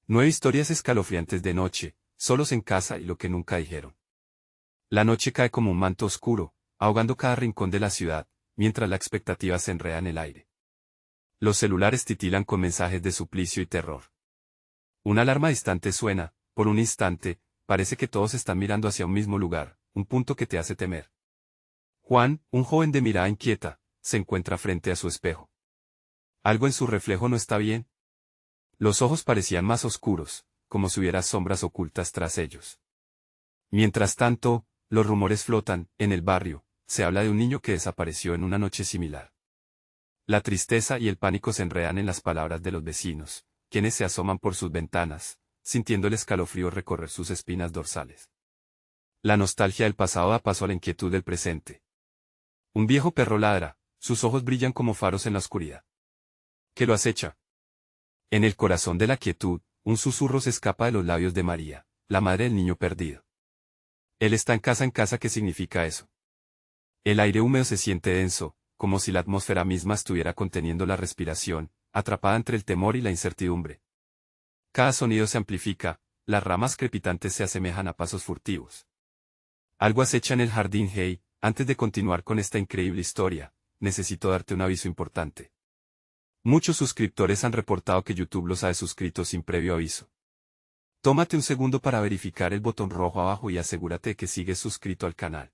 9 historias escalofriantes de noche, solos en casa y lo que nunca dijeron. La noche cae como un manto oscuro, ahogando cada rincón de la ciudad, mientras la expectativa se enreda en el aire. Los celulares titilan con mensajes de suplicio y terror. Una alarma distante suena, por un instante, parece que todos están mirando hacia un mismo lugar, un punto que te hace temer. Juan, un joven de mirada inquieta, se encuentra frente a su espejo. Algo en su reflejo no está bien. Los ojos parecían más oscuros, como si hubiera sombras ocultas tras ellos. Mientras tanto, los rumores flotan, en el barrio, se habla de un niño que desapareció en una noche similar. La tristeza y el pánico se enredan en las palabras de los vecinos, quienes se asoman por sus ventanas, sintiendo el escalofrío recorrer sus espinas dorsales. La nostalgia del pasado da paso a la inquietud del presente. Un viejo perro ladra, sus ojos brillan como faros en la oscuridad. ¿Qué lo acecha? En el corazón de la quietud, un susurro se escapa de los labios de María, la madre del niño perdido. Él está en casa, ¿qué significa eso? El aire húmedo se siente denso, como si la atmósfera misma estuviera conteniendo la respiración, atrapada entre el temor y la incertidumbre. Cada sonido se amplifica, las ramas crepitantes se asemejan a pasos furtivos. Algo acecha en el jardín. Hey, antes de continuar con esta increíble historia, necesito darte un aviso importante. Muchos suscriptores han reportado que YouTube los ha desuscrito sin previo aviso. Tómate un segundo para verificar el botón rojo abajo y asegúrate de que sigues suscrito al canal.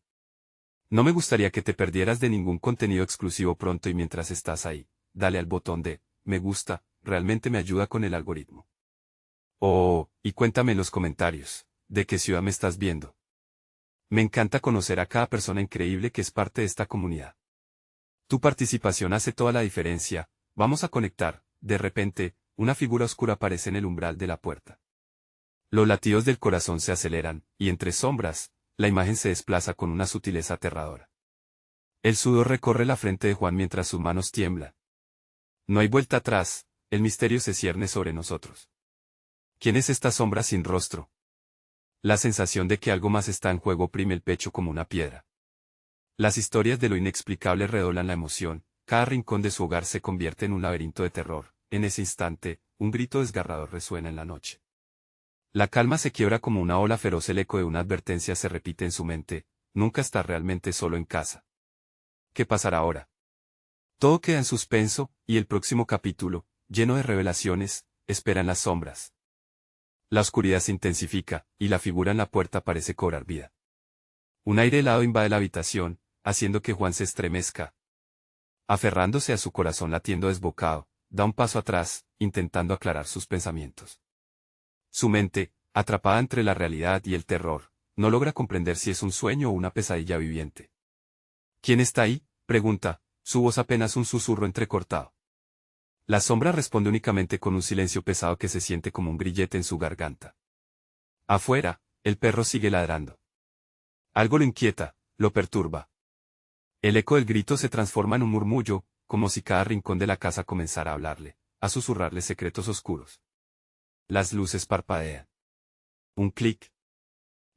No me gustaría que te perdieras de ningún contenido exclusivo pronto y mientras estás ahí, dale al botón de me gusta, realmente me ayuda con el algoritmo. Y cuéntame en los comentarios, ¿de qué ciudad me estás viendo? Me encanta conocer a cada persona increíble que es parte de esta comunidad. Tu participación hace toda la diferencia. Vamos a conectar. De repente, una figura oscura aparece en el umbral de la puerta. Los latidos del corazón se aceleran, y entre sombras, la imagen se desplaza con una sutileza aterradora. El sudor recorre la frente de Juan mientras sus manos tiemblan. No hay vuelta atrás, el misterio se cierne sobre nosotros. ¿Quién es esta sombra sin rostro? La sensación de que algo más está en juego oprime el pecho como una piedra. Las historias de lo inexplicable redoblan la emoción, cada rincón de su hogar se convierte en un laberinto de terror. En ese instante, un grito desgarrador resuena en la noche. La calma se quiebra como una ola feroz, el eco de una advertencia se repite en su mente, nunca está realmente solo en casa. ¿Qué pasará ahora? Todo queda en suspenso, y el próximo capítulo, lleno de revelaciones, espera en las sombras. La oscuridad se intensifica, y la figura en la puerta parece cobrar vida. Un aire helado invade la habitación, haciendo que Juan se estremezca. Aferrándose a su corazón latiendo desbocado, da un paso atrás, intentando aclarar sus pensamientos. Su mente, atrapada entre la realidad y el terror, no logra comprender si es un sueño o una pesadilla viviente. ¿Quién está ahí?, pregunta, su voz apenas un susurro entrecortado. La sombra responde únicamente con un silencio pesado que se siente como un grillete en su garganta. Afuera, el perro sigue ladrando. Algo lo inquieta, lo perturba. El eco del grito se transforma en un murmullo, como si cada rincón de la casa comenzara a hablarle, a susurrarle secretos oscuros. Las luces parpadean. Un clic.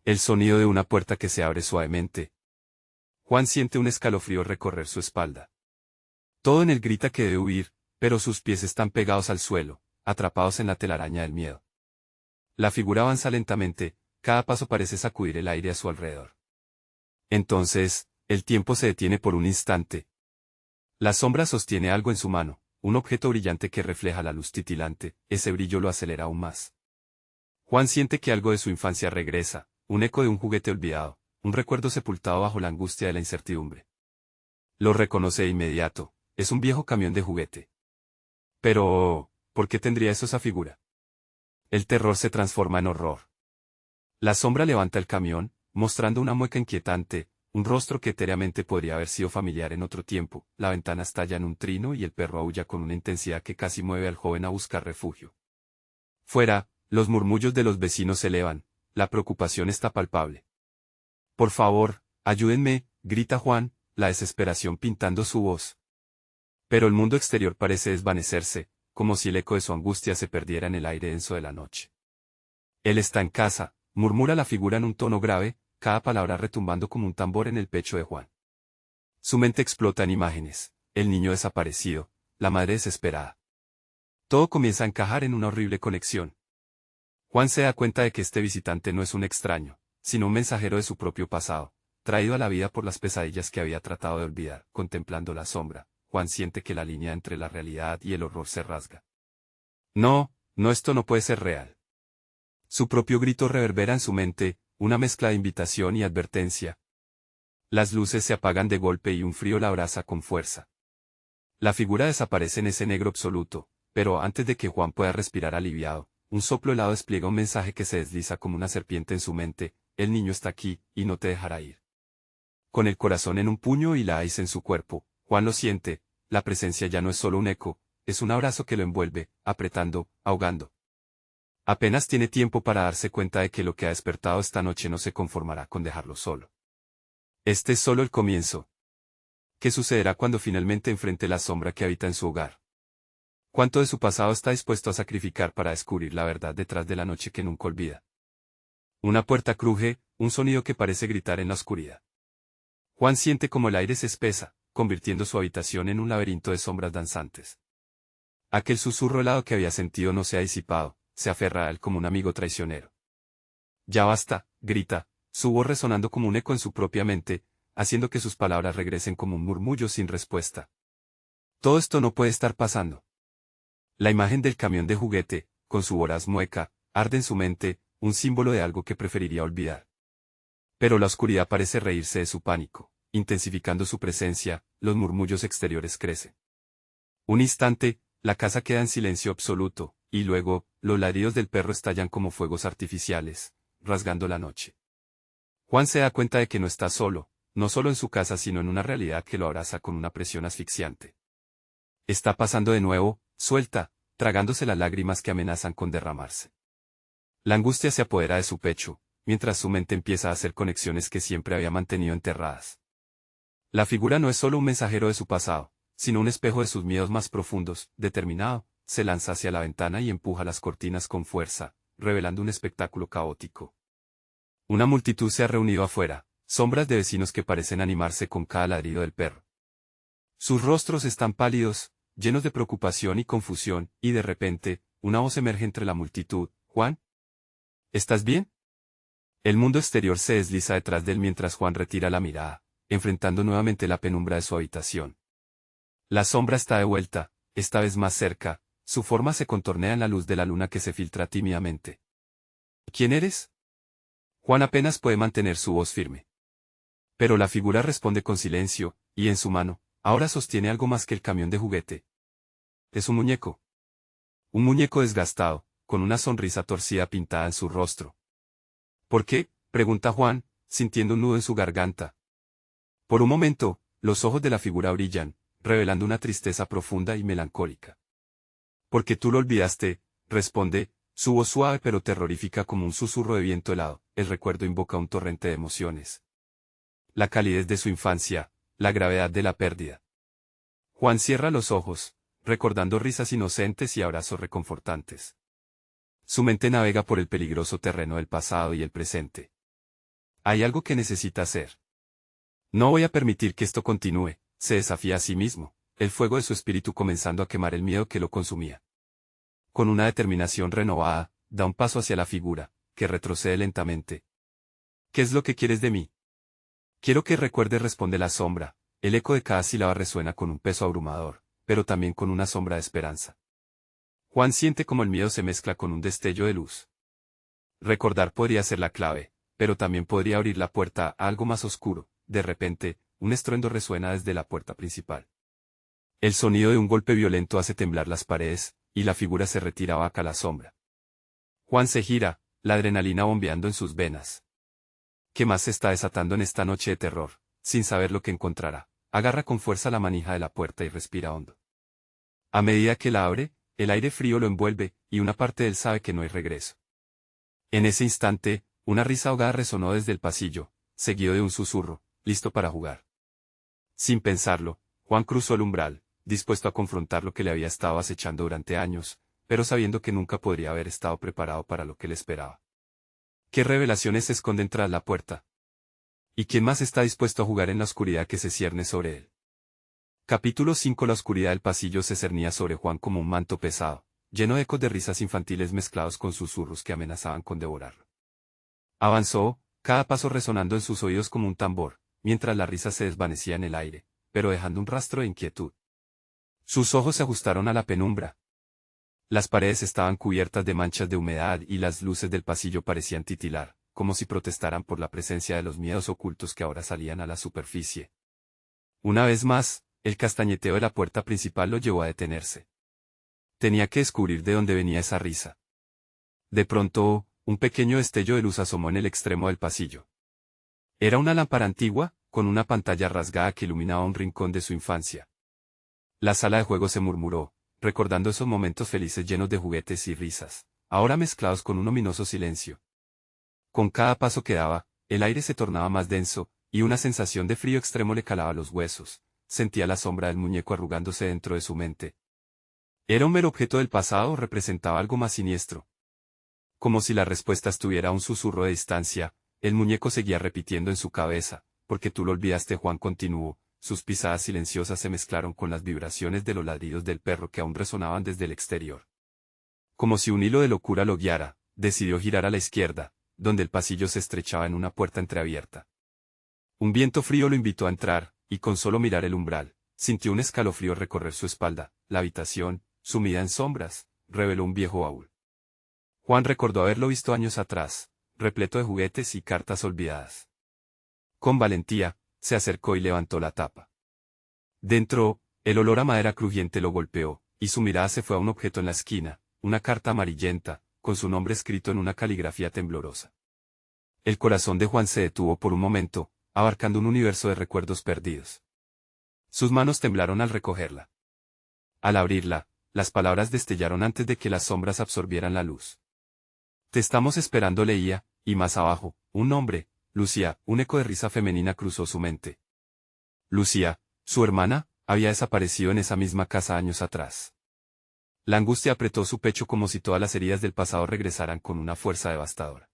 El sonido de una puerta que se abre suavemente. Juan siente un escalofrío recorrer su espalda. Todo en él grita que debe huir, pero sus pies están pegados al suelo, atrapados en la telaraña del miedo. La figura avanza lentamente, cada paso parece sacudir el aire a su alrededor. Entonces, el tiempo se detiene por un instante. La sombra sostiene algo en su mano, un objeto brillante que refleja la luz titilante, ese brillo lo acelera aún más. Juan siente que algo de su infancia regresa, un eco de un juguete olvidado, un recuerdo sepultado bajo la angustia de la incertidumbre. Lo reconoce de inmediato, es un viejo camión de juguete. Pero, ¿por qué tendría eso esa figura? El terror se transforma en horror. La sombra levanta el camión, mostrando una mueca inquietante, un rostro que etéreamente podría haber sido familiar en otro tiempo. La ventana estalla en un trino y el perro aúlla con una intensidad que casi mueve al joven a buscar refugio. Fuera, los murmullos de los vecinos se elevan, la preocupación está palpable. Por favor, ayúdenme, grita Juan, la desesperación pintando su voz. Pero el mundo exterior parece desvanecerse, como si el eco de su angustia se perdiera en el aire denso de la noche. Él está en casa, murmura la figura en un tono grave, cada palabra retumbando como un tambor en el pecho de Juan. Su mente explota en imágenes, el niño desaparecido, la madre desesperada. Todo comienza a encajar en una horrible conexión. Juan se da cuenta de que este visitante no es un extraño, sino un mensajero de su propio pasado, traído a la vida por las pesadillas que había tratado de olvidar. Contemplando la sombra, Juan siente que la línea entre la realidad y el horror se rasga. No, esto no puede ser real. Su propio grito reverbera en su mente, una mezcla de invitación y advertencia. Las luces se apagan de golpe y un frío la abraza con fuerza. La figura desaparece en ese negro absoluto, pero antes de que Juan pueda respirar aliviado, un soplo helado despliega un mensaje que se desliza como una serpiente en su mente: el niño está aquí, y no te dejará ir. Con el corazón en un puño y la ice en su cuerpo, Juan lo siente, la presencia ya no es solo un eco, es un abrazo que lo envuelve, apretando, ahogando. Apenas tiene tiempo para darse cuenta de que lo que ha despertado esta noche no se conformará con dejarlo solo. Este es solo el comienzo. ¿Qué sucederá cuando finalmente enfrente la sombra que habita en su hogar? ¿Cuánto de su pasado está dispuesto a sacrificar para descubrir la verdad detrás de la noche que nunca olvida? Una puerta cruje, un sonido que parece gritar en la oscuridad. Juan siente como el aire se espesa, convirtiendo su habitación en un laberinto de sombras danzantes. Aquel susurro helado que había sentido no se ha disipado, se aferra a él como un amigo traicionero. Ya basta, grita, su voz resonando como un eco en su propia mente, haciendo que sus palabras regresen como un murmullo sin respuesta. Todo esto no puede estar pasando. La imagen del camión de juguete, con su voraz mueca, arde en su mente, un símbolo de algo que preferiría olvidar. Pero la oscuridad parece reírse de su pánico, intensificando su presencia, los murmullos exteriores crecen. Un instante, la casa queda en silencio absoluto, y luego, los ladridos del perro estallan como fuegos artificiales, rasgando la noche. Juan se da cuenta de que no está solo, no solo en su casa sino en una realidad que lo abraza con una presión asfixiante. Está pasando de nuevo, suelta, tragándose las lágrimas que amenazan con derramarse. La angustia se apodera de su pecho, mientras su mente empieza a hacer conexiones que siempre había mantenido enterradas. La figura no es solo un mensajero de su pasado, sino un espejo de sus miedos más profundos. Determinado, se lanza hacia la ventana y empuja las cortinas con fuerza, revelando un espectáculo caótico. Una multitud se ha reunido afuera, sombras de vecinos que parecen animarse con cada ladrido del perro. Sus rostros están pálidos, llenos de preocupación y confusión, y de repente, una voz emerge entre la multitud: «Juan, ¿estás bien?». El mundo exterior se desliza detrás de él mientras Juan retira la mirada, enfrentando nuevamente la penumbra de su habitación. La sombra está de vuelta, esta vez más cerca, su forma se contornea en la luz de la luna que se filtra tímidamente. «¿Quién eres?». Juan apenas puede mantener su voz firme. Pero la figura responde con silencio, y en su mano, ahora sostiene algo más que el camión de juguete. Es un muñeco. Un muñeco desgastado, con una sonrisa torcida pintada en su rostro. «¿Por qué?», pregunta Juan, sintiendo un nudo en su garganta. Por un momento, los ojos de la figura brillan, revelando una tristeza profunda y melancólica. «Porque tú lo olvidaste», responde, su voz suave pero terrorífica como un susurro de viento helado. El recuerdo invoca un torrente de emociones. La calidez de su infancia, la gravedad de la pérdida. Juan cierra los ojos, recordando risas inocentes y abrazos reconfortantes. Su mente navega por el peligroso terreno del pasado y el presente. Hay algo que necesita hacer. «No voy a permitir que esto continúe», se desafía a sí mismo, el fuego de su espíritu comenzando a quemar el miedo que lo consumía. Con una determinación renovada, da un paso hacia la figura, que retrocede lentamente. «¿Qué es lo que quieres de mí?». «Quiero que recuerdes», responde la sombra, el eco de cada sílaba resuena con un peso abrumador, pero también con una sombra de esperanza. Juan siente como el miedo se mezcla con un destello de luz. Recordar podría ser la clave, pero también podría abrir la puerta a algo más oscuro. De repente, un estruendo resuena desde la puerta principal. El sonido de un golpe violento hace temblar las paredes, y la figura se retira vaca a la sombra. Juan se gira, la adrenalina bombeando en sus venas. ¿Qué más se está desatando en esta noche de terror? Sin saber lo que encontrará, agarra con fuerza la manija de la puerta y respira hondo. A medida que la abre, el aire frío lo envuelve, y una parte de él sabe que no hay regreso. En ese instante, una risa ahogada resonó desde el pasillo, seguido de un susurro: «Listo para jugar». Sin pensarlo, Juan cruzó el umbral, dispuesto a confrontar lo que le había estado acechando durante años, pero sabiendo que nunca podría haber estado preparado para lo que le esperaba. ¿Qué revelaciones se esconden tras la puerta? ¿Y quién más está dispuesto a jugar en la oscuridad que se cierne sobre él? Capítulo 5. La oscuridad del pasillo se cernía sobre Juan como un manto pesado, lleno de ecos de risas infantiles mezclados con susurros que amenazaban con devorarlo. Avanzó, cada paso resonando en sus oídos como un tambor, mientras la risa se desvanecía en el aire, pero dejando un rastro de inquietud. Sus ojos se ajustaron a la penumbra. Las paredes estaban cubiertas de manchas de humedad y las luces del pasillo parecían titilar, como si protestaran por la presencia de los miedos ocultos que ahora salían a la superficie. Una vez más, el castañeteo de la puerta principal lo llevó a detenerse. Tenía que descubrir de dónde venía esa risa. De pronto, un pequeño destello de luz asomó en el extremo del pasillo. Era una lámpara antigua, con una pantalla rasgada que iluminaba un rincón de su infancia. La sala de juego se murmuró, recordando esos momentos felices llenos de juguetes y risas, ahora mezclados con un ominoso silencio. Con cada paso que daba, el aire se tornaba más denso, y una sensación de frío extremo le calaba los huesos. Sentía la sombra del muñeco arrugándose dentro de su mente. ¿Era un mero objeto del pasado o representaba algo más siniestro? Como si la respuesta estuviera a un susurro de distancia, el muñeco seguía repitiendo en su cabeza, porque tú lo olvidaste. Juan continuó, sus pisadas silenciosas se mezclaron con las vibraciones de los ladridos del perro que aún resonaban desde el exterior. Como si un hilo de locura lo guiara, decidió girar a la izquierda, donde el pasillo se estrechaba en una puerta entreabierta. Un viento frío lo invitó a entrar, y con solo mirar el umbral, sintió un escalofrío recorrer su espalda. La habitación, sumida en sombras, reveló un viejo baúl. Juan recordó haberlo visto años atrás, repleto de juguetes y cartas olvidadas. Con valentía, se acercó y levantó la tapa. Dentro, el olor a madera crujiente lo golpeó, y su mirada se fue a un objeto en la esquina, una carta amarillenta, con su nombre escrito en una caligrafía temblorosa. El corazón de Juan se detuvo por un momento, abarcando un universo de recuerdos perdidos. Sus manos temblaron al recogerla. Al abrirla, las palabras destellaron antes de que las sombras absorbieran la luz. Te estamos esperando, leía, y más abajo, un nombre, Lucía. Un eco de risa femenina cruzó su mente. Lucía, su hermana, había desaparecido en esa misma casa años atrás. La angustia apretó su pecho como si todas las heridas del pasado regresaran con una fuerza devastadora.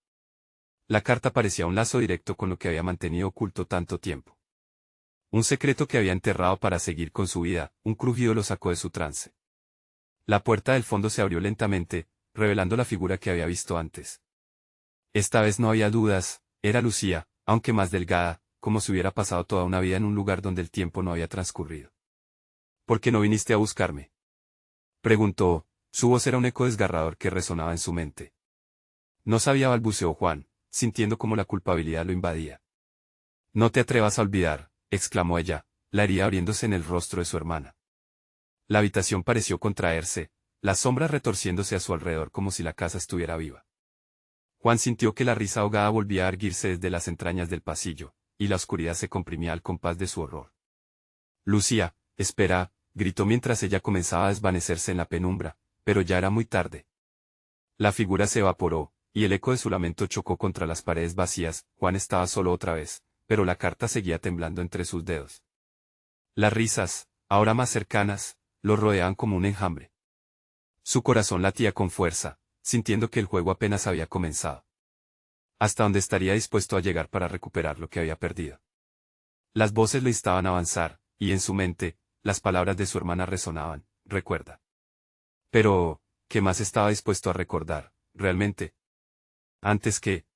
La carta parecía un lazo directo con lo que había mantenido oculto tanto tiempo. Un secreto que había enterrado para seguir con su vida. Un crujido lo sacó de su trance. La puerta del fondo se abrió lentamente, revelando la figura que había visto antes. Esta vez no había dudas, era Lucía, aunque más delgada, como si hubiera pasado toda una vida en un lugar donde el tiempo no había transcurrido. ¿Por qué no viniste a buscarme?, preguntó. Su voz era un eco desgarrador que resonaba en su mente. No sabía, balbuceó Juan, sintiendo como la culpabilidad lo invadía. No te atrevas a olvidar, exclamó ella, la herida abriéndose en el rostro de su hermana. La habitación pareció contraerse, las sombras retorciéndose a su alrededor como si la casa estuviera viva. Juan sintió que la risa ahogada volvía a erguirse desde las entrañas del pasillo, y la oscuridad se comprimía al compás de su horror. Lucía, espera, gritó mientras ella comenzaba a desvanecerse en la penumbra, pero ya era muy tarde. La figura se evaporó, y el eco de su lamento chocó contra las paredes vacías. Juan estaba solo otra vez, pero la carta seguía temblando entre sus dedos. Las risas, ahora más cercanas, lo rodeaban como un enjambre. Su corazón latía con fuerza, sintiendo que el juego apenas había comenzado. ¿Hasta dónde estaría dispuesto a llegar para recuperar lo que había perdido? Las voces le instaban a avanzar, y en su mente, las palabras de su hermana resonaban, recuerda. Pero, ¿qué más estaba dispuesto a recordar, realmente? Antes que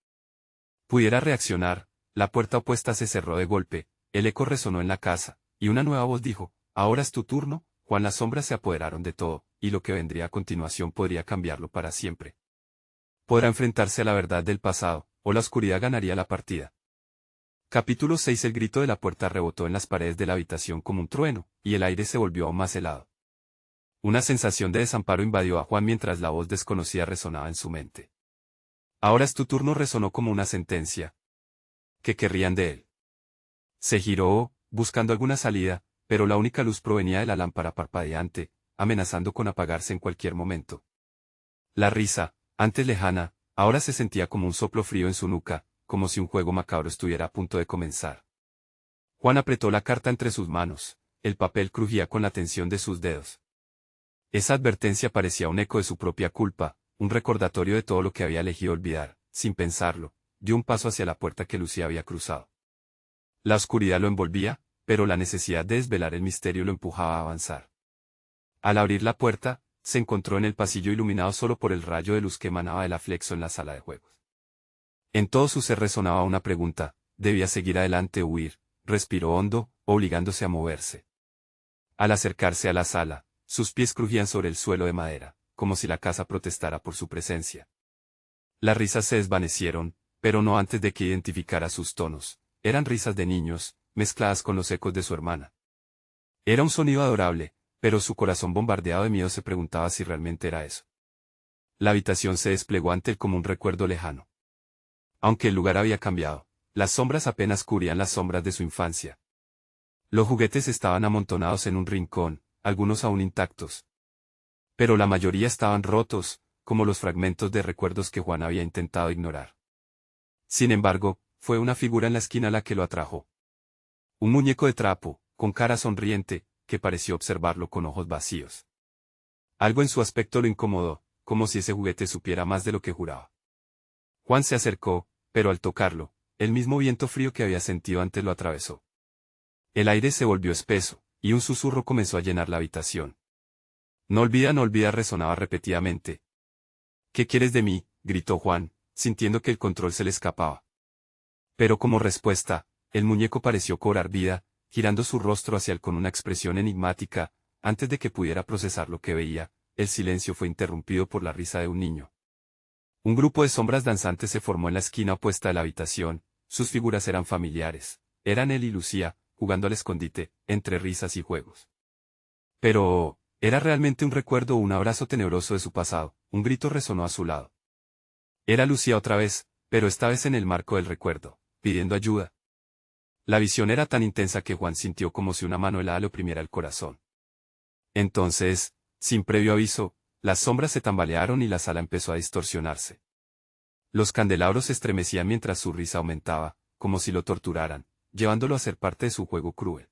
pudiera reaccionar, la puerta opuesta se cerró de golpe, el eco resonó en la casa, y una nueva voz dijo, ahora es tu turno. Juan. Las sombras se apoderaron de todo, y lo que vendría a continuación podría cambiarlo para siempre. Podrá enfrentarse a la verdad del pasado, o la oscuridad ganaría la partida. Capítulo 6. El grito de la puerta rebotó en las paredes de la habitación como un trueno, y el aire se volvió aún más helado. Una sensación de desamparo invadió a Juan mientras la voz desconocida resonaba en su mente. Ahora es tu turno, resonó como una sentencia. ¿Qué querrían de él? Se giró, buscando alguna salida, pero la única luz provenía de la lámpara parpadeante, amenazando con apagarse en cualquier momento. La risa, antes lejana, ahora se sentía como un soplo frío en su nuca, como si un juego macabro estuviera a punto de comenzar. Juan apretó la carta entre sus manos, el papel crujía con la tensión de sus dedos. Esa advertencia parecía un eco de su propia culpa, un recordatorio de todo lo que había elegido olvidar. Sin pensarlo, dio un paso hacia la puerta que Lucía había cruzado. La oscuridad lo envolvía, pero la necesidad de desvelar el misterio lo empujaba a avanzar. Al abrir la puerta, se encontró en el pasillo iluminado solo por el rayo de luz que emanaba de la flexo en la sala de juegos. En todo su ser resonaba una pregunta: ¿debía seguir adelante o huir? Respiró hondo, obligándose a moverse. Al acercarse a la sala, sus pies crujían sobre el suelo de madera, como si la casa protestara por su presencia. Las risas se desvanecieron, pero no antes de que identificara sus tonos. Eran risas de niños, mezcladas con los ecos de su hermana. Era un sonido adorable, pero su corazón bombardeado de miedo se preguntaba si realmente era eso. La habitación se desplegó ante él como un recuerdo lejano. Aunque el lugar había cambiado, las sombras apenas cubrían las sombras de su infancia. Los juguetes estaban amontonados en un rincón, algunos aún intactos. Pero la mayoría estaban rotos, como los fragmentos de recuerdos que Juan había intentado ignorar. Sin embargo, fue una figura en la esquina la que lo atrajo. Un muñeco de trapo, con cara sonriente, que pareció observarlo con ojos vacíos. Algo en su aspecto lo incomodó, como si ese juguete supiera más de lo que juraba. Juan se acercó, pero al tocarlo, el mismo viento frío que había sentido antes lo atravesó. El aire se volvió espeso, y un susurro comenzó a llenar la habitación. No olvida, resonaba repetidamente. ¿Qué quieres de mí?, gritó Juan, sintiendo que el control se le escapaba. Pero como respuesta, el muñeco pareció cobrar vida, girando su rostro hacia él con una expresión enigmática. Antes de que pudiera procesar lo que veía, el silencio fue interrumpido por la risa de un niño. Un grupo de sombras danzantes se formó en la esquina opuesta de la habitación. Sus figuras eran familiares. Eran él y Lucía, jugando al escondite, entre risas y juegos. Pero, ¿era realmente un recuerdo o un abrazo tenebroso de su pasado? Un grito resonó a su lado. Era Lucía otra vez, pero esta vez en el marco del recuerdo, pidiendo ayuda. La visión era tan intensa que Juan sintió como si una mano helada le oprimiera el corazón. Entonces, sin previo aviso, las sombras se tambalearon y la sala empezó a distorsionarse. Los candelabros se estremecían mientras su risa aumentaba, como si lo torturaran, llevándolo a ser parte de su juego cruel.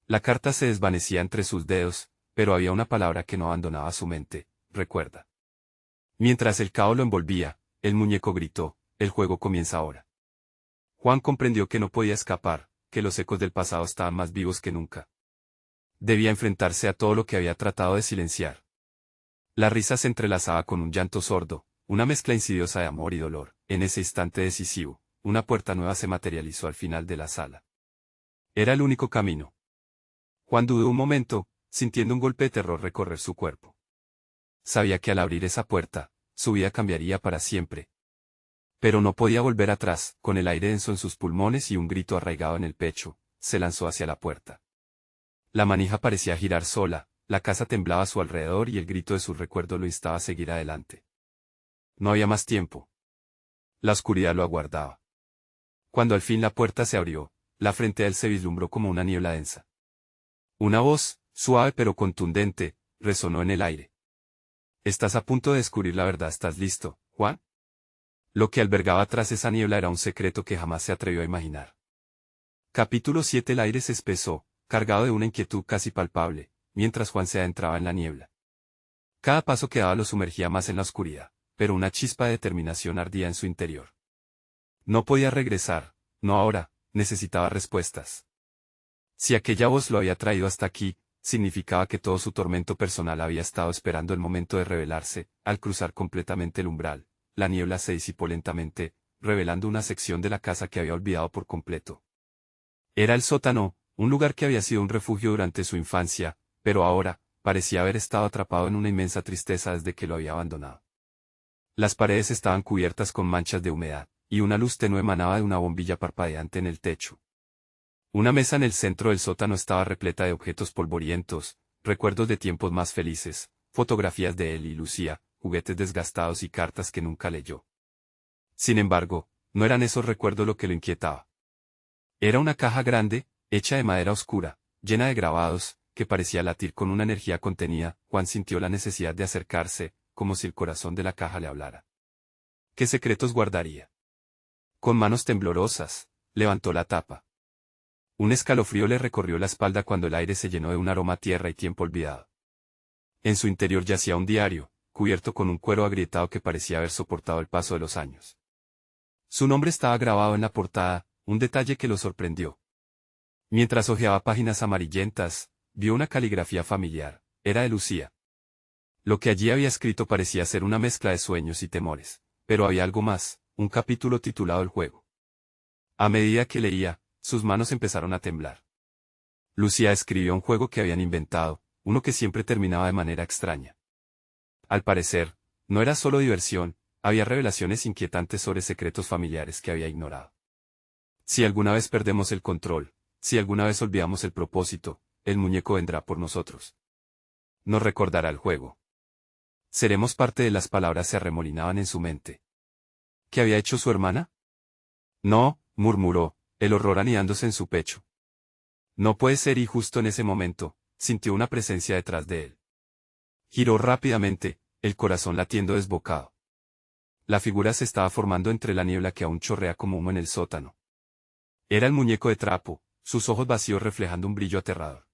La carta se desvanecía entre sus dedos, pero había una palabra que no abandonaba su mente: recuerda. Mientras el caos lo envolvía, el muñeco gritó: el juego comienza ahora. Juan comprendió que no podía escapar, que los ecos del pasado estaban más vivos que nunca. Debía enfrentarse a todo lo que había tratado de silenciar. La risa se entrelazaba con un llanto sordo, una mezcla insidiosa de amor y dolor. En ese instante decisivo, una puerta nueva se materializó al final de la sala. Era el único camino. Juan dudó un momento, sintiendo un golpe de terror recorrer su cuerpo. Sabía que al abrir esa puerta, su vida cambiaría para siempre. Pero no podía volver atrás. Con el aire denso en sus pulmones y un grito arraigado en el pecho, se lanzó hacia la puerta. La manija parecía girar sola, la casa temblaba a su alrededor y el grito de sus recuerdos lo instaba a seguir adelante. No había más tiempo. La oscuridad lo aguardaba. Cuando al fin la puerta se abrió, la frente de él se vislumbró como una niebla densa. Una voz, suave pero contundente, resonó en el aire. «Estás a punto de descubrir la verdad. ¿Estás listo, Juan?» Lo que albergaba tras esa niebla era un secreto que jamás se atrevió a imaginar. Capítulo 7. El aire se espesó, cargado de una inquietud casi palpable, mientras Juan se adentraba en la niebla. Cada paso que daba lo sumergía más en la oscuridad, pero una chispa de determinación ardía en su interior. No podía regresar, no ahora, necesitaba respuestas. Si aquella voz lo había traído hasta aquí, significaba que todo su tormento personal había estado esperando el momento de revelarse. Al cruzar completamente el umbral, la niebla se disipó lentamente, revelando una sección de la casa que había olvidado por completo. Era el sótano, un lugar que había sido un refugio durante su infancia, pero ahora, parecía haber estado atrapado en una inmensa tristeza desde que lo había abandonado. Las paredes estaban cubiertas con manchas de humedad, y una luz tenue emanaba de una bombilla parpadeante en el techo. Una mesa en el centro del sótano estaba repleta de objetos polvorientos, recuerdos de tiempos más felices, fotografías de él y Lucía, juguetes desgastados y cartas que nunca leyó. Sin embargo, no eran esos recuerdos lo que lo inquietaba. Era una caja grande, hecha de madera oscura, llena de grabados, que parecía latir con una energía contenida. Juan sintió la necesidad de acercarse, como si el corazón de la caja le hablara. ¿Qué secretos guardaría? Con manos temblorosas, levantó la tapa. Un escalofrío le recorrió la espalda cuando el aire se llenó de un aroma a tierra y tiempo olvidado. En su interior yacía un diario, cubierto con un cuero agrietado que parecía haber soportado el paso de los años. Su nombre estaba grabado en la portada, un detalle que lo sorprendió. Mientras hojeaba páginas amarillentas, vio una caligrafía familiar. Era de Lucía. Lo que allí había escrito parecía ser una mezcla de sueños y temores, pero había algo más, un capítulo titulado El juego. A medida que leía, sus manos empezaron a temblar. Lucía escribió un juego que habían inventado, uno que siempre terminaba de manera extraña. Al parecer, no era solo diversión, había revelaciones inquietantes sobre secretos familiares que había ignorado. Si alguna vez perdemos el control, si alguna vez olvidamos el propósito, el muñeco vendrá por nosotros. Nos recordará el juego. Seremos parte de las palabras se arremolinaban en su mente. ¿Qué había hecho su hermana? No, murmuró, el horror anidándose en su pecho. No puede ser y justo en ese momento, sintió una presencia detrás de él. Giró rápidamente, el corazón latiendo desbocado. La figura se estaba formando entre la niebla que aún chorrea como humo en el sótano. Era el muñeco de trapo, sus ojos vacíos reflejando un brillo aterrador.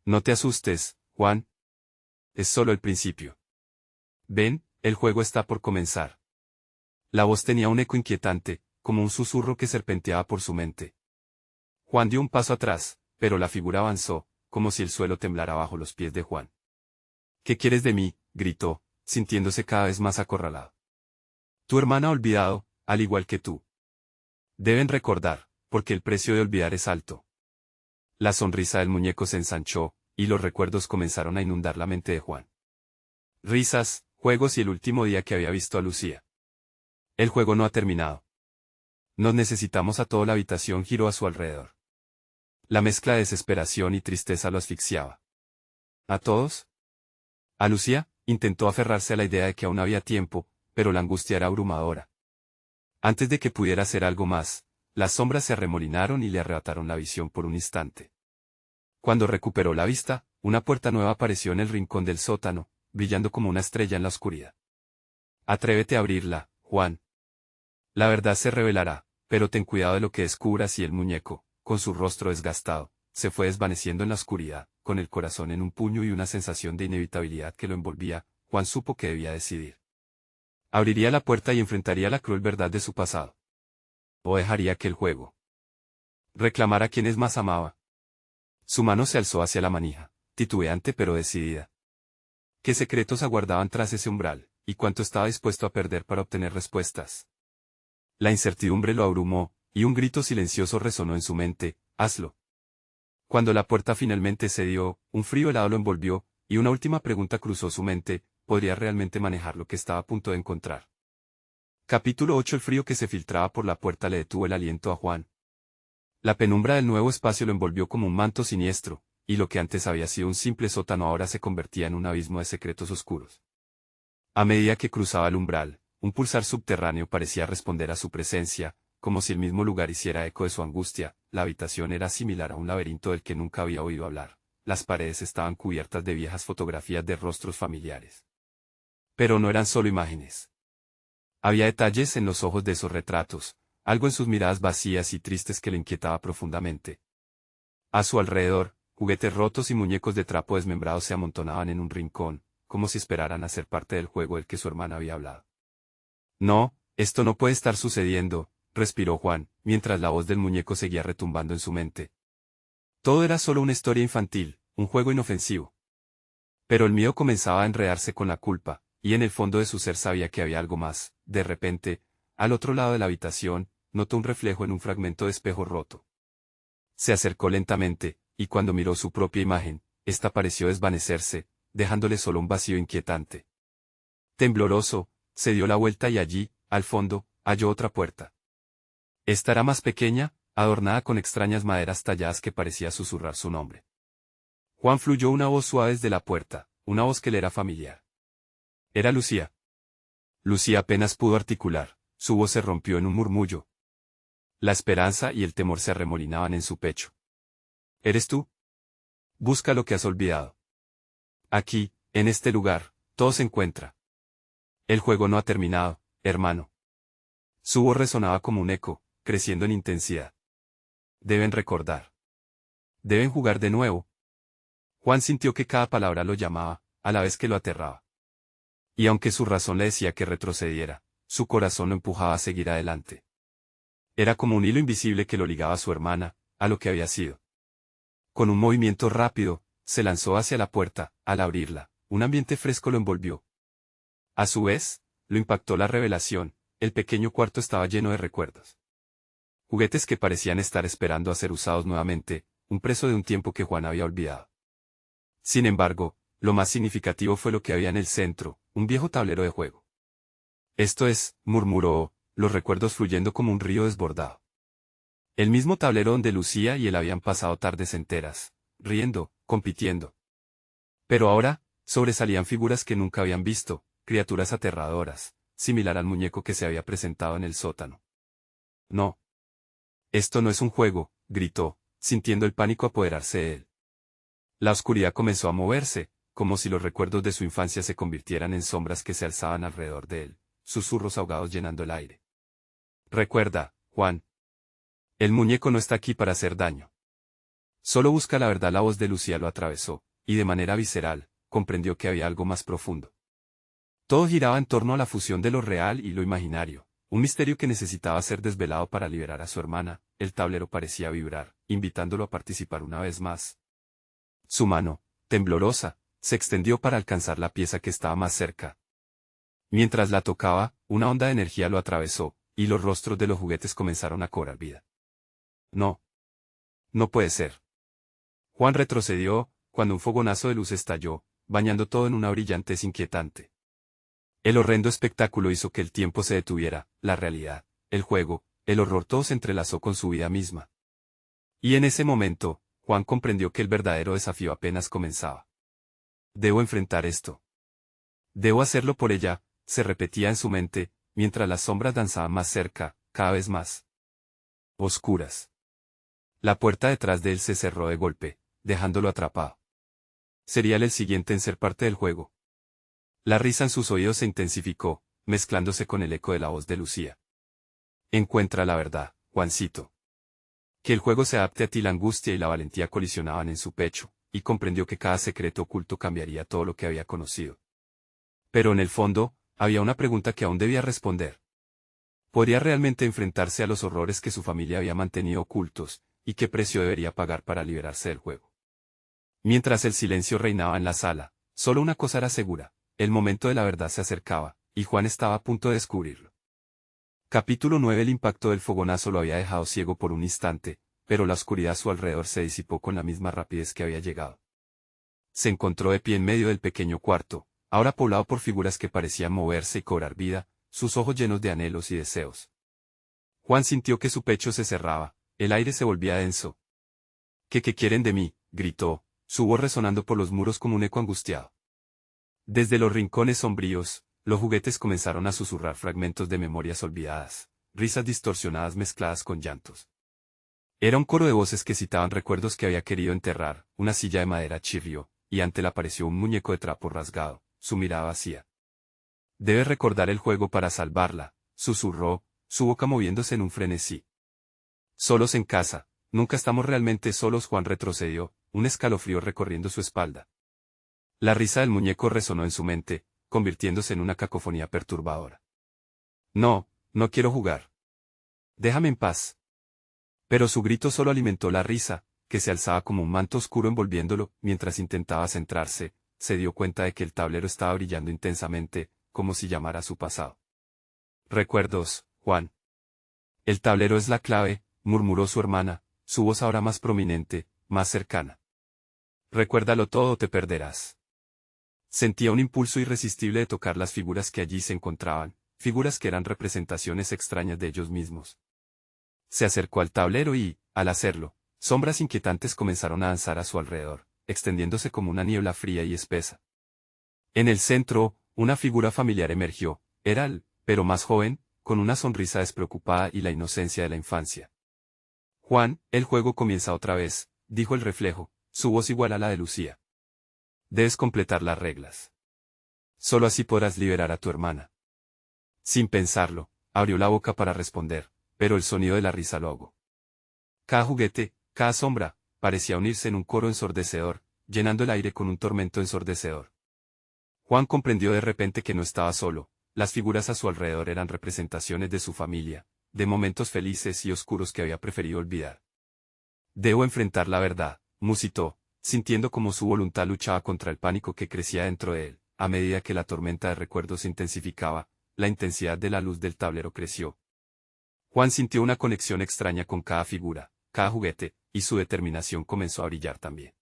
No te asustes, Juan. Es solo el principio. Ven, el juego está por comenzar. La voz tenía un eco inquietante, como un susurro que serpenteaba por su mente. Juan dio un paso atrás, pero la figura avanzó, como si el suelo temblara bajo los pies de Juan. ¿Qué quieres de mí?, gritó, sintiéndose cada vez más acorralado. Tu hermana ha olvidado, al igual que tú. Deben recordar, porque el precio de olvidar es alto. La sonrisa del muñeco se ensanchó, y los recuerdos comenzaron a inundar la mente de Juan. Risas, juegos y el último día que había visto a Lucía. El juego no ha terminado. Nos necesitamos a toda la habitación giró a su alrededor. La mezcla de desesperación y tristeza lo asfixiaba. ¿A todos? A Lucía, intentó aferrarse a la idea de que aún había tiempo, pero la angustia era abrumadora. Antes de que pudiera hacer algo más, las sombras se arremolinaron y le arrebataron la visión por un instante. Cuando recuperó la vista, una puerta nueva apareció en el rincón del sótano, brillando como una estrella en la oscuridad. Atrévete a abrirla, Juan. La verdad se revelará, pero ten cuidado de lo que descubras y el muñeco, con su rostro desgastado, se fue desvaneciendo en la oscuridad, con el corazón en un puño y una sensación de inevitabilidad que lo envolvía. Juan supo que debía decidir. Abriría la puerta y enfrentaría la cruel verdad de su pasado. O dejaría que el juego reclamara a quienes más amaba. Su mano se alzó hacia la manija, titubeante pero decidida. ¿Qué secretos aguardaban tras ese umbral, y cuánto estaba dispuesto a perder para obtener respuestas? La incertidumbre lo abrumó, y un grito silencioso resonó en su mente, hazlo. Cuando la puerta finalmente cedió, un frío helado lo envolvió, y una última pregunta cruzó su mente, ¿podría realmente manejar lo que estaba a punto de encontrar? Capítulo 8. El frío que se filtraba por la puerta le detuvo el aliento a Juan. La penumbra del nuevo espacio lo envolvió como un manto siniestro, y lo que antes había sido un simple sótano ahora se convertía en un abismo de secretos oscuros. A medida que cruzaba el umbral, un pulsar subterráneo parecía responder a su presencia, como si el mismo lugar hiciera eco de su angustia. La habitación era similar a un laberinto del que nunca había oído hablar. Las paredes estaban cubiertas de viejas fotografías de rostros familiares. Pero no eran solo imágenes. Había detalles en los ojos de esos retratos, algo en sus miradas vacías y tristes que le inquietaba profundamente. A su alrededor, juguetes rotos y muñecos de trapo desmembrados se amontonaban en un rincón, como si esperaran a ser parte del juego del que su hermana había hablado. No, esto no puede estar sucediendo, respiró Juan, mientras la voz del muñeco seguía retumbando en su mente. Todo era solo una historia infantil, un juego inofensivo. Pero el miedo comenzaba a enredarse con la culpa, y en el fondo de su ser sabía que había algo más. De repente, al otro lado de la habitación, notó un reflejo en un fragmento de espejo roto. Se acercó lentamente, y cuando miró su propia imagen, ésta pareció desvanecerse, dejándole solo un vacío inquietante. Tembloroso, se dio la vuelta y allí, al fondo, halló otra puerta. Esta era más pequeña, adornada con extrañas maderas talladas que parecía susurrar su nombre. Juan fluyó una voz suave desde la puerta, una voz que le era familiar. Era Lucía. Lucía apenas pudo articular, su voz se rompió en un murmullo. La esperanza y el temor se arremolinaban en su pecho. ¿Eres tú? Busca lo que has olvidado. Aquí, en este lugar, todo se encuentra. El juego no ha terminado, hermano. Su voz resonaba como un eco, creciendo en intensidad. Deben recordar. Deben jugar de nuevo. Juan sintió que cada palabra lo llamaba, a la vez que lo aterraba. Y aunque su razón le decía que retrocediera, su corazón lo empujaba a seguir adelante. Era como un hilo invisible que lo ligaba a su hermana, a lo que había sido. Con un movimiento rápido, se lanzó hacia la puerta. Al abrirla, un ambiente fresco lo envolvió. A su vez, lo impactó la revelación, el pequeño cuarto estaba lleno de recuerdos. Juguetes que parecían estar esperando a ser usados nuevamente, un preso de un tiempo que Juan había olvidado. Sin embargo, lo más significativo fue lo que había en el centro, un viejo tablero de juego. Esto es, murmuró, los recuerdos fluyendo como un río desbordado. El mismo tablero donde Lucía y él habían pasado tardes enteras, riendo, compitiendo. Pero ahora, sobresalían figuras que nunca habían visto, criaturas aterradoras, similar al muñeco que se había presentado en el sótano. No. Esto no es un juego, gritó, sintiendo el pánico apoderarse de él. La oscuridad comenzó a moverse, como si los recuerdos de su infancia se convirtieran en sombras que se alzaban alrededor de él, susurros ahogados llenando el aire. Recuerda, Juan. El muñeco no está aquí para hacer daño. Solo busca la verdad. La voz de Lucía lo atravesó, y de manera visceral, comprendió que había algo más profundo. Todo giraba en torno a la fusión de lo real y lo imaginario, un misterio que necesitaba ser desvelado para liberar a su hermana. El tablero parecía vibrar, invitándolo a participar una vez más. Su mano, temblorosa, se extendió para alcanzar la pieza que estaba más cerca. Mientras la tocaba, una onda de energía lo atravesó, y los rostros de los juguetes comenzaron a cobrar vida. No. No puede ser. Juan retrocedió, cuando un fogonazo de luz estalló, bañando todo en una brillantez inquietante. El horrendo espectáculo hizo que el tiempo se detuviera, la realidad, el juego, el horror, todo se entrelazó con su vida misma. Y en ese momento, Juan comprendió que el verdadero desafío apenas comenzaba. Debo enfrentar esto. Debo hacerlo por ella, se repetía en su mente, mientras las sombras danzaban más cerca, cada vez más oscuras. La puerta detrás de él se cerró de golpe, dejándolo atrapado. Sería él el siguiente en ser parte del juego. La risa en sus oídos se intensificó, mezclándose con el eco de la voz de Lucía. Encuentra la verdad, Juancito. Que el juego se adapte a ti. La angustia y la valentía colisionaban en su pecho, y comprendió que cada secreto oculto cambiaría todo lo que había conocido. Pero en el fondo, había una pregunta que aún debía responder. ¿Podría realmente enfrentarse a los horrores que su familia había mantenido ocultos, y qué precio debería pagar para liberarse del juego? Mientras el silencio reinaba en la sala, solo una cosa era segura, el momento de la verdad se acercaba, y Juan estaba a punto de descubrirlo. Capítulo 9. El impacto del fogonazo lo había dejado ciego por un instante, pero la oscuridad a su alrededor se disipó con la misma rapidez que había llegado. Se encontró de pie en medio del pequeño cuarto, ahora poblado por figuras que parecían moverse y cobrar vida, sus ojos llenos de anhelos y deseos. Juan sintió que su pecho se cerraba, el aire se volvía denso. ¿Qué quieren de mí?, gritó, su voz resonando por los muros como un eco angustiado. Desde los rincones sombríos, los juguetes comenzaron a susurrar fragmentos de memorias olvidadas, risas distorsionadas mezcladas con llantos. Era un coro de voces que citaban recuerdos que había querido enterrar. Una silla de madera chirrió, y ante él apareció un muñeco de trapo rasgado, su mirada vacía. Debes recordar el juego para salvarla, susurró, su boca moviéndose en un frenesí. Solos en casa, nunca estamos realmente solos. Juan retrocedió, un escalofrío recorriendo su espalda. La risa del muñeco resonó en su mente, convirtiéndose en una cacofonía perturbadora. No, no quiero jugar. Déjame en paz. Pero su grito solo alimentó la risa, que se alzaba como un manto oscuro envolviéndolo. Mientras intentaba centrarse, se dio cuenta de que el tablero estaba brillando intensamente, como si llamara a su pasado. Recuerdos, Juan. El tablero es la clave, murmuró su hermana, su voz ahora más prominente, más cercana. Recuérdalo todo o te perderás. Sentía un impulso irresistible de tocar las figuras que allí se encontraban, figuras que eran representaciones extrañas de ellos mismos. Se acercó al tablero y, al hacerlo, sombras inquietantes comenzaron a danzar a su alrededor, extendiéndose como una niebla fría y espesa. En el centro, una figura familiar emergió, era él, pero más joven, con una sonrisa despreocupada y la inocencia de la infancia. Juan, el juego comienza otra vez, dijo el reflejo, su voz igual a la de Lucía. Debes completar las reglas. Solo así podrás liberar a tu hermana. Sin pensarlo, abrió la boca para responder, pero el sonido de la risa lo ahogó. Cada juguete, cada sombra, parecía unirse en un coro ensordecedor, llenando el aire con un tormento ensordecedor. Juan comprendió de repente que no estaba solo, las figuras a su alrededor eran representaciones de su familia, de momentos felices y oscuros que había preferido olvidar. Debo enfrentar la verdad, musitó, sintiendo cómo su voluntad luchaba contra el pánico que crecía dentro de él. A medida que la tormenta de recuerdos se intensificaba, la intensidad de la luz del tablero creció. Juan sintió una conexión extraña con cada figura, cada juguete, y su determinación comenzó a brillar también.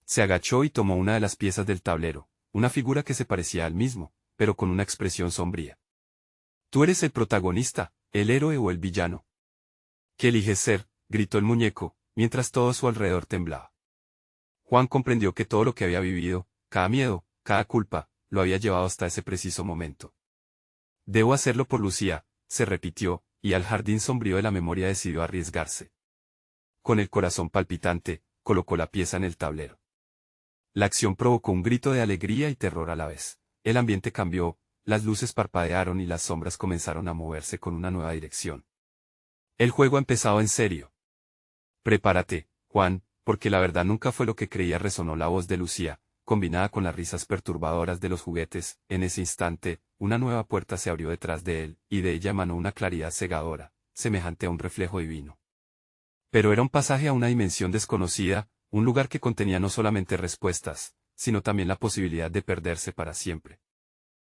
Se agachó y tomó una de las piezas del tablero, una figura que se parecía al mismo, pero con una expresión sombría. Tú eres el protagonista, el héroe o el villano. ¿Qué eliges ser?, gritó el muñeco, mientras todo a su alrededor temblaba. Juan comprendió que todo lo que había vivido, cada miedo, cada culpa, lo había llevado hasta ese preciso momento. Debo hacerlo por Lucía, se repitió, y al jardín sombrío de la memoria decidió arriesgarse. Con el corazón palpitante, colocó la pieza en el tablero. La acción provocó un grito de alegría y terror a la vez. El ambiente cambió, las luces parpadearon y las sombras comenzaron a moverse con una nueva dirección. El juego ha empezado en serio. Prepárate, Juan, porque la verdad nunca fue lo que creía, resonó la voz de Lucía, combinada con las risas perturbadoras de los juguetes. En ese instante, una nueva puerta se abrió detrás de él, y de ella emanó una claridad cegadora, semejante a un reflejo divino. Pero era un pasaje a una dimensión desconocida, un lugar que contenía no solamente respuestas, sino también la posibilidad de perderse para siempre.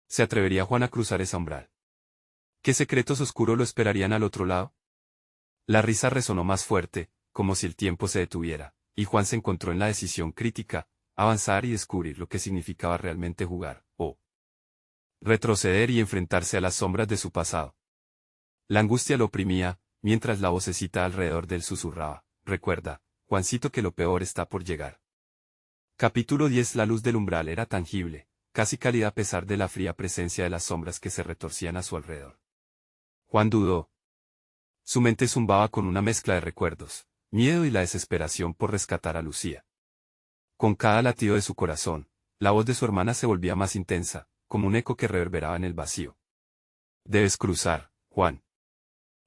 ¿Se atrevería Juan a cruzar ese umbral? ¿Qué secretos oscuros lo esperarían al otro lado? La risa resonó más fuerte, como si el tiempo se detuviera, y Juan se encontró en la decisión crítica: avanzar y descubrir lo que significaba realmente jugar, o retroceder y enfrentarse a las sombras de su pasado. La angustia lo oprimía, mientras la vocecita alrededor de él susurraba: recuerda, Juancito, que lo peor está por llegar. Capítulo 10. La luz del umbral era tangible, casi cálida a pesar de la fría presencia de las sombras que se retorcían a su alrededor. Juan dudó. Su mente zumbaba con una mezcla de recuerdos, miedo y la desesperación por rescatar a Lucía. Con cada latido de su corazón, la voz de su hermana se volvía más intensa, como un eco que reverberaba en el vacío. Debes cruzar, Juan.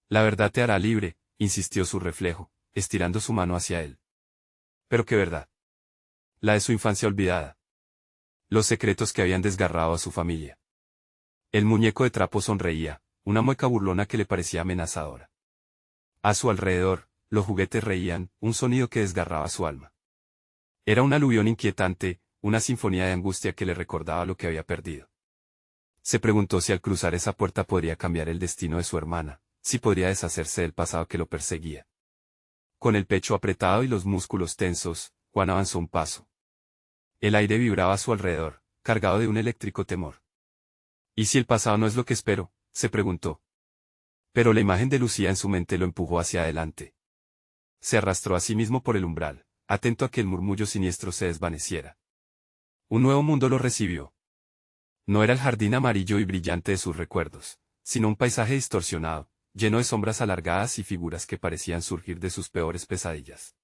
La verdad te hará libre, insistió su reflejo, estirando su mano hacia él. ¿Pero qué verdad? La de su infancia olvidada. Los secretos que habían desgarrado a su familia. El muñeco de trapo sonreía, una mueca burlona que le parecía amenazadora. A su alrededor, los juguetes reían, un sonido que desgarraba su alma. Era un aluvión inquietante, una sinfonía de angustia que le recordaba lo que había perdido. Se preguntó si al cruzar esa puerta podría cambiar el destino de su hermana, si podría deshacerse del pasado que lo perseguía. Con el pecho apretado y los músculos tensos, Juan avanzó un paso. El aire vibraba a su alrededor, cargado de un eléctrico temor. ¿Y si el pasado no es lo que espero?, se preguntó. Pero la imagen de Lucía en su mente lo empujó hacia adelante. Se arrastró a sí mismo por el umbral, atento a que el murmullo siniestro se desvaneciera. Un nuevo mundo lo recibió. No era el jardín amarillo y brillante de sus recuerdos, sino un paisaje distorsionado, lleno de sombras alargadas y figuras que parecían surgir de sus peores pesadillas.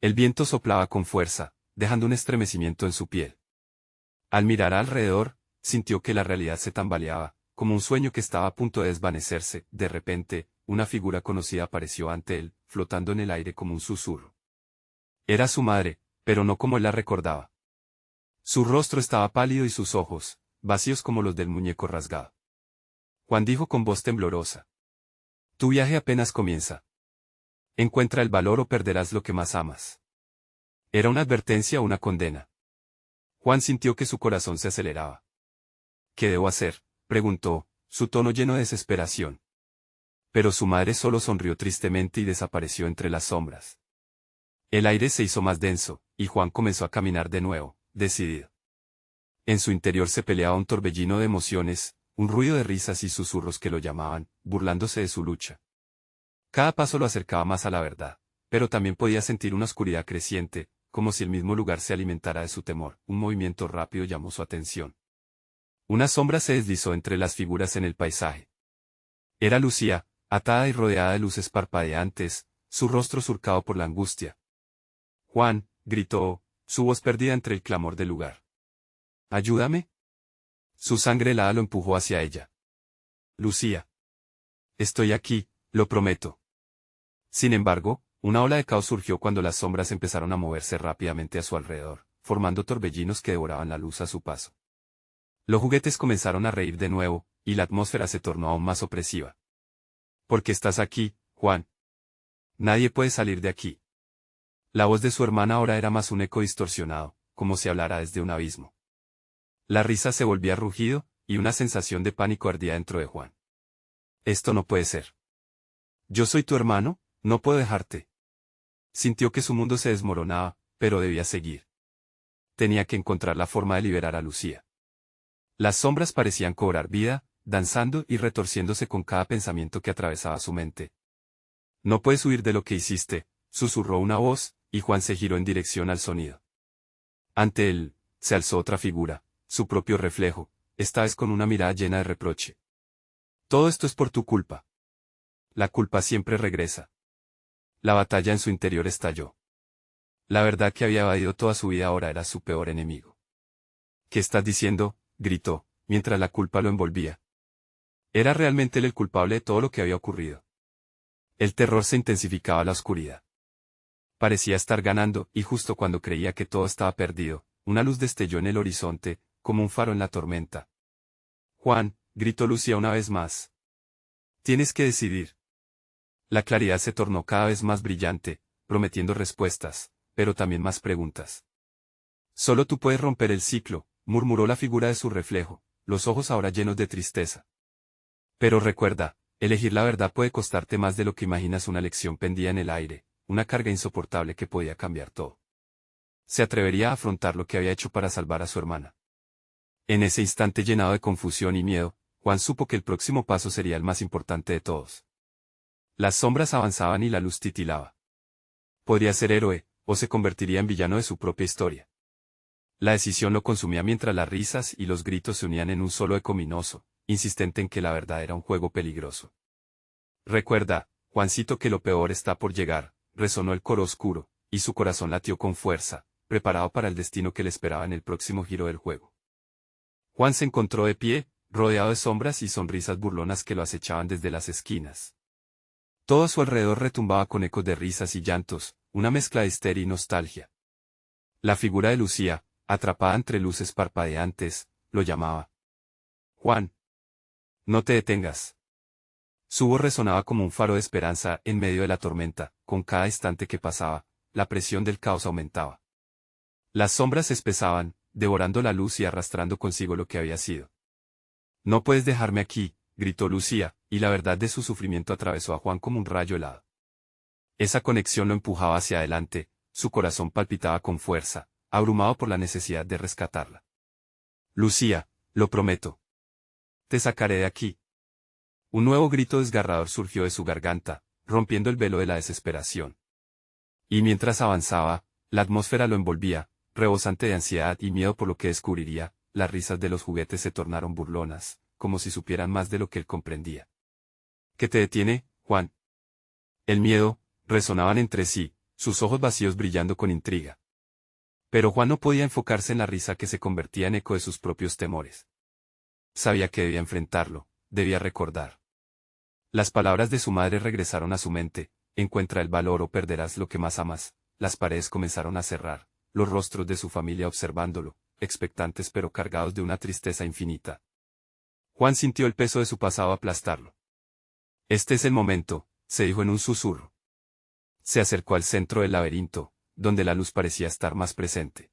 El viento soplaba con fuerza, dejando un estremecimiento en su piel. Al mirar alrededor, sintió que la realidad se tambaleaba, como un sueño que estaba a punto de desvanecerse. De repente, una figura conocida apareció ante él, flotando en el aire como un susurro. Era su madre, pero no como él la recordaba. Su rostro estaba pálido y sus ojos, vacíos como los del muñeco rasgado. Juan dijo con voz temblorosa: tu viaje apenas comienza. Encuentra el valor o perderás lo que más amas. ¿Era una advertencia o una condena? Juan sintió que su corazón se aceleraba. ¿Qué debo hacer?, preguntó, su tono lleno de desesperación. Pero su madre solo sonrió tristemente y desapareció entre las sombras. El aire se hizo más denso, y Juan comenzó a caminar de nuevo, decidido. En su interior se peleaba un torbellino de emociones, un ruido de risas y susurros que lo llamaban, burlándose de su lucha. Cada paso lo acercaba más a la verdad, pero también podía sentir una oscuridad creciente, como si el mismo lugar se alimentara de su temor. Un movimiento rápido llamó su atención. Una sombra se deslizó entre las figuras en el paisaje. Era Lucía, atada y rodeada de luces parpadeantes, su rostro surcado por la angustia. Juan, gritó, su voz perdida entre el clamor del lugar. ¿Ayúdame? Su sangre helada lo empujó hacia ella. Lucía. Estoy aquí, lo prometo. Sin embargo, una ola de caos surgió cuando las sombras empezaron a moverse rápidamente a su alrededor, formando torbellinos que devoraban la luz a su paso. Los juguetes comenzaron a reír de nuevo, y la atmósfera se tornó aún más opresiva. ¿Por qué estás aquí, Juan? Nadie puede salir de aquí. La voz de su hermana ahora era más un eco distorsionado, como si hablara desde un abismo. La risa se volvía rugido, y una sensación de pánico ardía dentro de Juan. Esto no puede ser. Yo soy tu hermano, no puedo dejarte. Sintió que su mundo se desmoronaba, pero debía seguir. Tenía que encontrar la forma de liberar a Lucía. Las sombras parecían cobrar vida, danzando y retorciéndose con cada pensamiento que atravesaba su mente. No puedes huir de lo que hiciste, susurró una voz, y Juan se giró en dirección al sonido. Ante él, se alzó otra figura, su propio reflejo, esta vez con una mirada llena de reproche. Todo esto es por tu culpa. La culpa siempre regresa. La batalla en su interior estalló. La verdad que había evadido toda su vida ahora era su peor enemigo. ¿Qué estás diciendo?, gritó, mientras la culpa lo envolvía. Era realmente él el culpable de todo lo que había ocurrido. El terror se intensificaba a la oscuridad. Parecía estar ganando, y justo cuando creía que todo estaba perdido, una luz destelló en el horizonte, como un faro en la tormenta. Juan, gritó Lucía una vez más. Tienes que decidir. La claridad se tornó cada vez más brillante, prometiendo respuestas, pero también más preguntas. Solo tú puedes romper el ciclo, murmuró la figura de su reflejo, los ojos ahora llenos de tristeza. Pero recuerda, elegir la verdad puede costarte más de lo que imaginas. Una lección pendía en el aire, una carga insoportable que podía cambiar todo. ¿Se atrevería a afrontar lo que había hecho para salvar a su hermana? En ese instante llenado de confusión y miedo, Juan supo que el próximo paso sería el más importante de todos. Las sombras avanzaban y la luz titilaba. Podría ser héroe, o se convertiría en villano de su propia historia. La decisión lo consumía mientras las risas y los gritos se unían en un solo eco ominoso, insistente en que la verdad era un juego peligroso. Recuerda, Juancito, que lo peor está por llegar, resonó el coro oscuro, y su corazón latió con fuerza, preparado para el destino que le esperaba en el próximo giro del juego. Juan se encontró de pie, rodeado de sombras y sonrisas burlonas que lo acechaban desde las esquinas. Todo a su alrededor retumbaba con ecos de risas y llantos, una mezcla de histeria y nostalgia. La figura de Lucía, atrapada entre luces parpadeantes, lo llamaba. Juan. No te detengas. Su voz resonaba como un faro de esperanza en medio de la tormenta. Con cada instante que pasaba, la presión del caos aumentaba. Las sombras se espesaban, devorando la luz y arrastrando consigo lo que había sido. No puedes dejarme aquí, gritó Lucía, y la verdad de su sufrimiento atravesó a Juan como un rayo helado. Esa conexión lo empujaba hacia adelante, su corazón palpitaba con fuerza, abrumado por la necesidad de rescatarla. Lucía, lo prometo. Te sacaré de aquí. Un nuevo grito desgarrador surgió de su garganta, rompiendo el velo de la desesperación. Y mientras avanzaba, la atmósfera lo envolvía, rebosante de ansiedad y miedo por lo que descubriría. Las risas de los juguetes se tornaron burlonas, como si supieran más de lo que él comprendía. ¿Qué te detiene, Juan? El miedo, resonaban entre sí, sus ojos vacíos brillando con intriga. Pero Juan no podía enfocarse en la risa que se convertía en eco de sus propios temores. Sabía que debía enfrentarlo, debía recordar. Las palabras de su madre regresaron a su mente: encuentra el valor o perderás lo que más amas. Las paredes comenzaron a cerrar, los rostros de su familia observándolo, expectantes pero cargados de una tristeza infinita. Juan sintió el peso de su pasado aplastarlo. Este es el momento, se dijo en un susurro. Se acercó al centro del laberinto, donde la luz parecía estar más presente.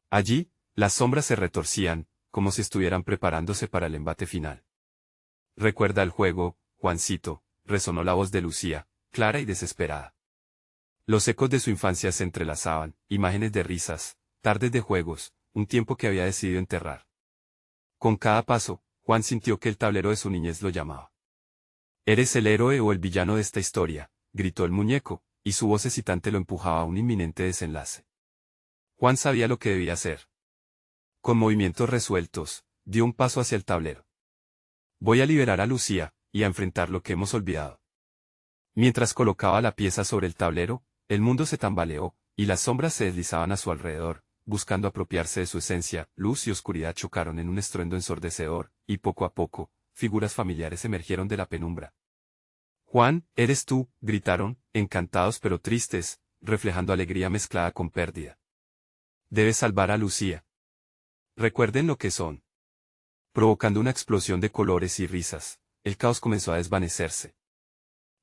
Allí, las sombras se retorcían, como si estuvieran preparándose para el embate final. Recuerda el juego, Juancito, resonó la voz de Lucía, clara y desesperada. Los ecos de su infancia se entrelazaban, imágenes de risas, tardes de juegos, un tiempo que había decidido enterrar. Con cada paso, Juan sintió que el tablero de su niñez lo llamaba. ¿Eres el héroe o el villano de esta historia?, gritó el muñeco, y su voz excitante lo empujaba a un inminente desenlace. Juan sabía lo que debía hacer. Con movimientos resueltos, dio un paso hacia el tablero. Voy a liberar a Lucía, y a enfrentar lo que hemos olvidado. Mientras colocaba la pieza sobre el tablero, el mundo se tambaleó, y las sombras se deslizaban a su alrededor, buscando apropiarse de su esencia. Luz y oscuridad chocaron en un estruendo ensordecedor, y poco a poco, figuras familiares emergieron de la penumbra. Juan, ¿eres tú?, gritaron, encantados pero tristes, reflejando alegría mezclada con pérdida. Debes salvar a Lucía. Recuerden lo que son. Provocando una explosión de colores y risas, el caos comenzó a desvanecerse.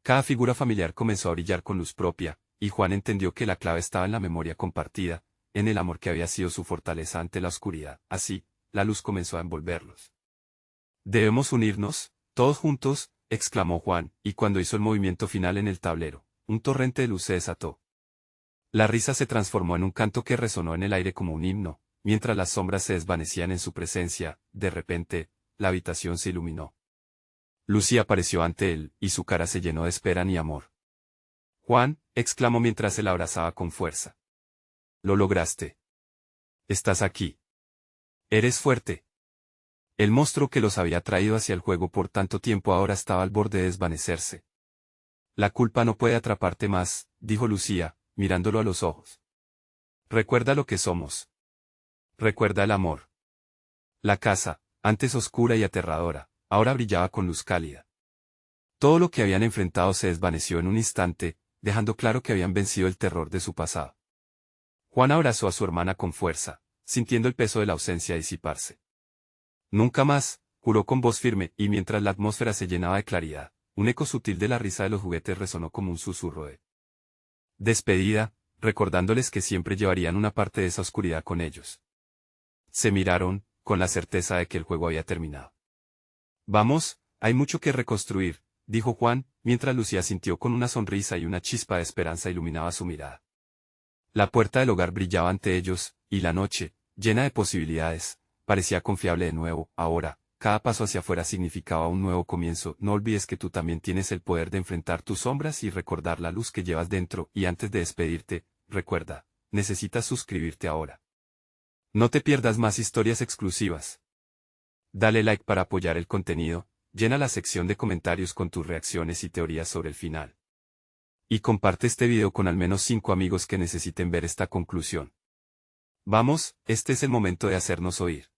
Cada figura familiar comenzó a brillar con luz propia, y Juan entendió que la clave estaba en la memoria compartida, en el amor que había sido su fortaleza ante la oscuridad. Así, la luz comenzó a envolverlos. «Debemos unirnos, todos juntos», exclamó Juan, y cuando hizo el movimiento final en el tablero, un torrente de luz se desató. La risa se transformó en un canto que resonó en el aire como un himno, mientras las sombras se desvanecían en su presencia. De repente, la habitación se iluminó. Lucía apareció ante él, y su cara se llenó de espera y amor. «Juan», exclamó mientras se la abrazaba con fuerza. «Lo lograste. Estás aquí. Eres fuerte». El monstruo que los había traído hacia el juego por tanto tiempo ahora estaba al borde de desvanecerse. «La culpa no puede atraparte más», dijo Lucía, mirándolo a los ojos. «Recuerda lo que somos. Recuerda el amor». La casa, antes oscura y aterradora, ahora brillaba con luz cálida. Todo lo que habían enfrentado se desvaneció en un instante, dejando claro que habían vencido el terror de su pasado. Juan abrazó a su hermana con fuerza, sintiendo el peso de la ausencia disiparse. «Nunca más», juró con voz firme, y mientras la atmósfera se llenaba de claridad, un eco sutil de la risa de los juguetes resonó como un susurro de despedida, recordándoles que siempre llevarían una parte de esa oscuridad con ellos. Se miraron, con la certeza de que el juego había terminado. «Vamos, hay mucho que reconstruir», dijo Juan, mientras Lucía sintió con una sonrisa y una chispa de esperanza iluminaba su mirada. La puerta del hogar brillaba ante ellos, y la noche, llena de posibilidades, parecía confiable de nuevo. Ahora, cada paso hacia afuera significaba un nuevo comienzo. No olvides que tú también tienes el poder de enfrentar tus sombras y recordar la luz que llevas dentro. Y antes de despedirte, recuerda, necesitas suscribirte ahora. No te pierdas más historias exclusivas. Dale like para apoyar el contenido, llena la sección de comentarios con tus reacciones y teorías sobre el final. Y comparte este video con al menos 5 amigos que necesiten ver esta conclusión. Vamos, este es el momento de hacernos oír.